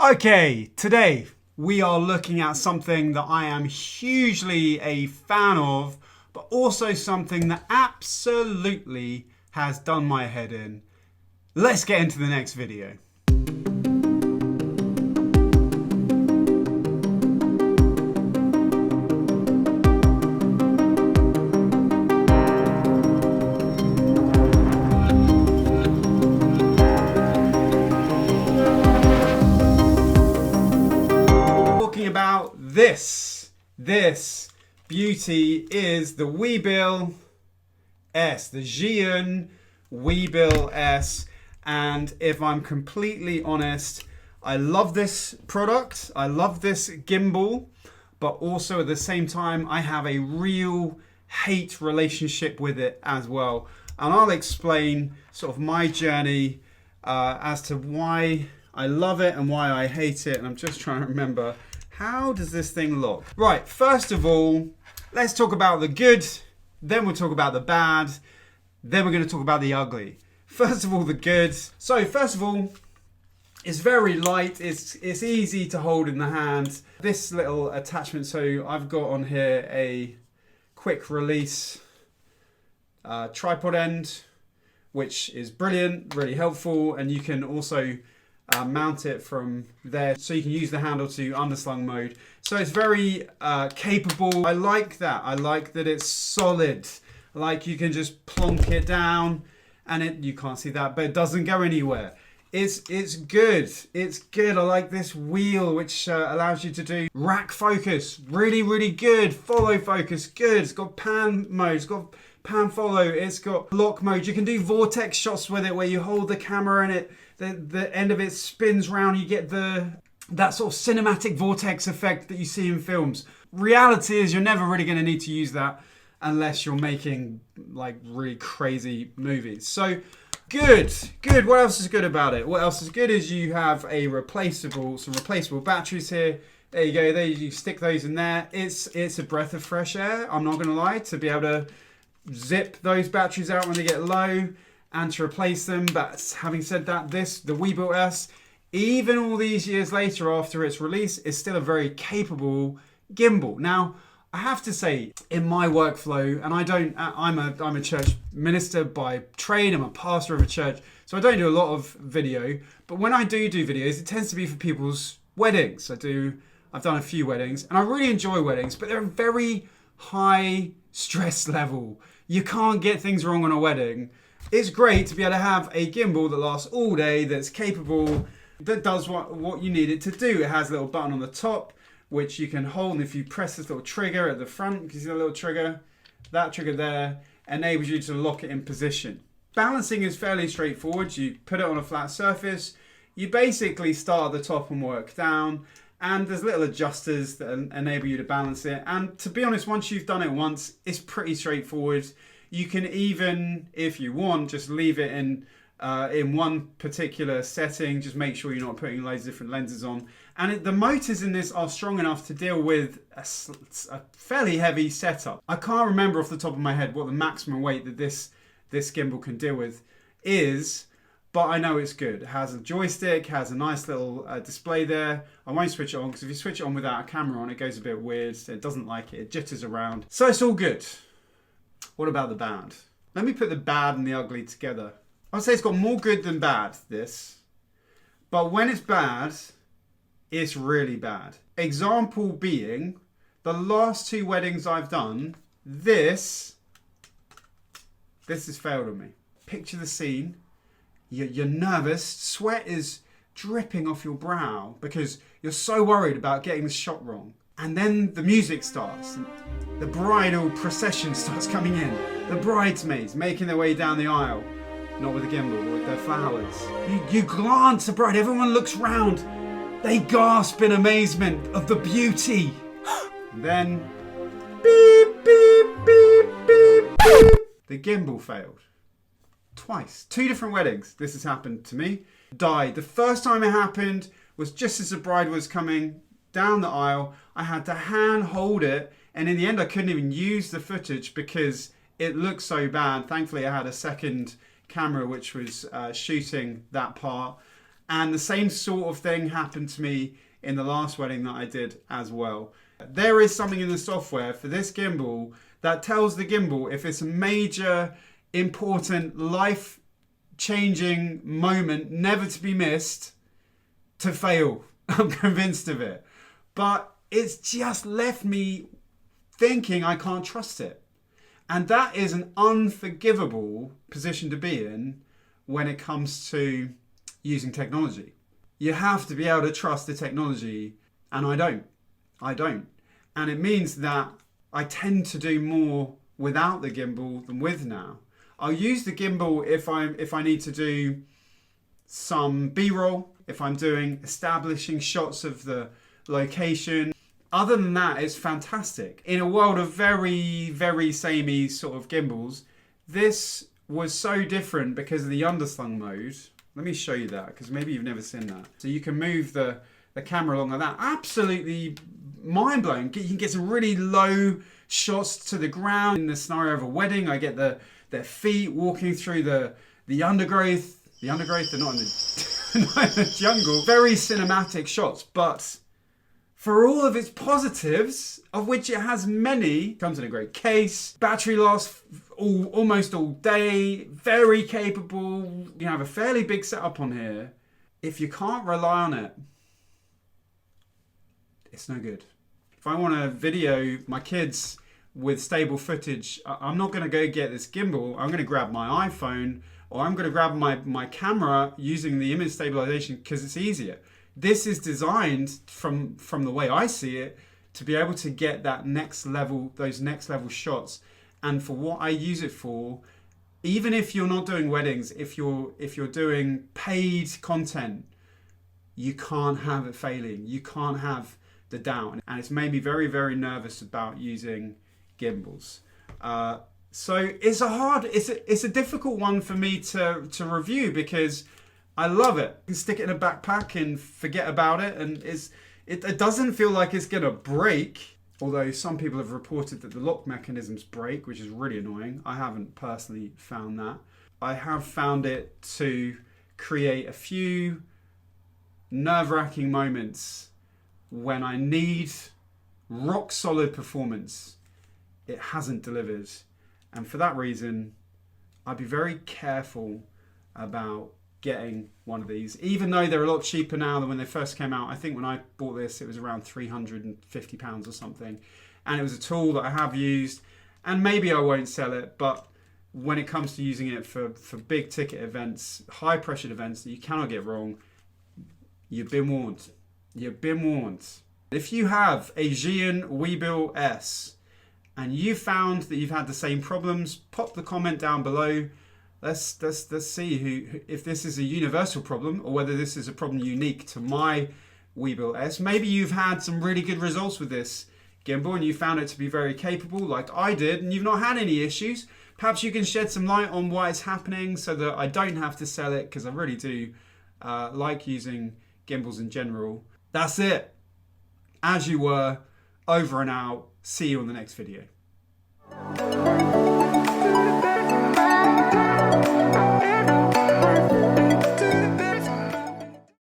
Okay, today we are looking at something that I am hugely a fan of, but also something that absolutely has done my head in. Let's get into the next video. About this beauty is the Weebill-S, the Zhiyun Weebill-S, and if I'm completely honest, I love this product, I love this gimbal, but also at the same time I have a real hate relationship with it as well, and I'll explain sort of my journey as to why I love it and why I hate it. And I'm just trying to remember, how does this thing look? Right, first of all, let's talk about the good, then we'll talk about the bad, then we're going to talk about the ugly. First of all, the good. So first of all, it's very light, it's easy to hold in the hand. This little attachment, so I've got on here a quick release tripod end, which is brilliant, really helpful, and you can also mount it from there, so you can use the handle to underslung mode. So it's very capable. I like that. I like that it's solid. Like you can just plonk it down and you can't see that, but it doesn't go anywhere. It's good. It's good. I like this wheel, which allows you to do rack focus. Really good. Follow focus. Good. It's got pan mode. It's got pan follow. It's got lock mode. You can do vortex shots with it, where you hold the camera and the end of it spins round. You get that sort of cinematic vortex effect that you see in films. Reality is you're never really going to need to use that unless you're making like really crazy movies. So good. What else is good about it? What else is good is you have some replaceable batteries here. There you go. There you stick those in there. It's a breath of fresh air. I'm not going to lie, to be able to zip those batteries out when they get low and to replace them. But having said that, the Weebill-S, even all these years later after its release, is still a very capable gimbal. Now, I have to say, in my workflow, and I'm a church minister by trade, I'm a pastor of a church, so I don't do a lot of video, but when I do videos, it tends to be for people's weddings. I've done a few weddings, and I really enjoy weddings, but they're a very high stress level. You can't get things wrong on a wedding. It's great to be able to have a gimbal that lasts all day, that's capable, that does what you need it to do. It has a little button on the top, which you can hold, and if you press this little trigger at the front, you can see the little trigger, that trigger there enables you to lock it in position. Balancing is fairly straightforward. You put it on a flat surface, you basically start at the top and work down, and there's little adjusters that enable you to balance it. And to be honest, once you've done it once, it's pretty straightforward. You can even, if you want, just leave it in one particular setting. Just make sure you're not putting loads of different lenses on. And the motors in this are strong enough to deal with a fairly heavy setup. I can't remember off the top of my head what the maximum weight that this gimbal can deal with is, but I know it's good. It has a joystick, has a nice little display there. I won't switch it on, because if you switch it on without a camera on, it goes a bit weird. It doesn't like it. It jitters around. So it's all good. What about the bad? Let me put the bad and the ugly together. I'd say it's got more good than bad, this. But when it's bad, it's really bad. Example being, the last two weddings I've done, this has failed on me. Picture the scene. You're nervous. Sweat is dripping off your brow because you're so worried about getting the shot wrong. And then the music starts. The bridal procession starts coming in. The bridesmaids making their way down the aisle. Not with a gimbal, but with their flowers. You glance abroad. Everyone looks round. They gasp in amazement of the beauty. And then, beep, beep, beep, beep, beep. The gimbal failed. Twice. 2 different weddings this has happened to me. Died. The first time it happened was just as the bride was coming down the aisle. I had to hand hold it, and in the end I couldn't even use the footage because it looked so bad. Thankfully I had a second camera which was shooting that part, And the same sort of thing happened to me in the last wedding that I did as well. There is something in the software for this gimbal that tells the gimbal if it's a major, important, life-changing moment, never to be missed, to fail. I'm convinced of it. But it's just left me thinking I can't trust it. And that is an unforgivable position to be in when it comes to using technology. You have to be able to trust the technology, and I don't. And it means that I tend to do more without the gimbal than with now. I'll use the gimbal if I need to do some B-roll, if I'm doing establishing shots of the location. Other than that, it's fantastic. In a world of very, very samey sort of gimbals, this was so different because of the underslung mode. Let me show you that, because maybe you've never seen that. So you can move the camera along like that. Absolutely mind-blowing. You can get some really low shots to the ground. In the scenario of a wedding, I get their feet walking through the undergrowth. The undergrowth, they're not in the jungle. Very cinematic shots, but for all of its positives, of which it has many, comes in a great case, battery lasts almost all day, very capable. You have a fairly big setup on here. If you can't rely on it, it's no good. If I want to video my kids with stable footage, I'm not going to go get this gimbal. I'm going to grab my iPhone, or I'm going to grab my camera using the image stabilization because it's easier. This is designed from the way I see it to be able to get that next level, those next level shots. And for what I use it for, even if you're not doing weddings, if you're doing paid content, you can't have it failing. You can't have the down. And it's made me very, very nervous about using gimbals. So it's a difficult one for me to review because I love it. You can stick it in a backpack and forget about it, and it doesn't feel like it's gonna break. Although some people have reported that the lock mechanisms break, which is really annoying. I haven't personally found that. I have found it to create a few nerve-wracking moments when I need rock solid performance. It hasn't delivered. And for that reason, I'd be very careful about getting one of these, even though they're a lot cheaper now than when they first came out. I think when I bought this, it was around £350 or something. And it was a tool that I have used, and maybe I won't sell it, but when it comes to using it for big ticket events, high pressured events that you cannot get wrong, you've been warned. You've been warned. If you have a Zhiyun Weebill-S and you found that you've had the same problems, pop the comment down below. Let's see if this is a universal problem or whether this is a problem unique to my Weebill-S. Maybe you've had some really good results with this gimbal and you found it to be very capable like I did, and you've not had any issues. Perhaps you can shed some light on why it's happening so that I don't have to sell it, because I really do like using gimbals in general. That's it. As you were, over and out. See you on the next video.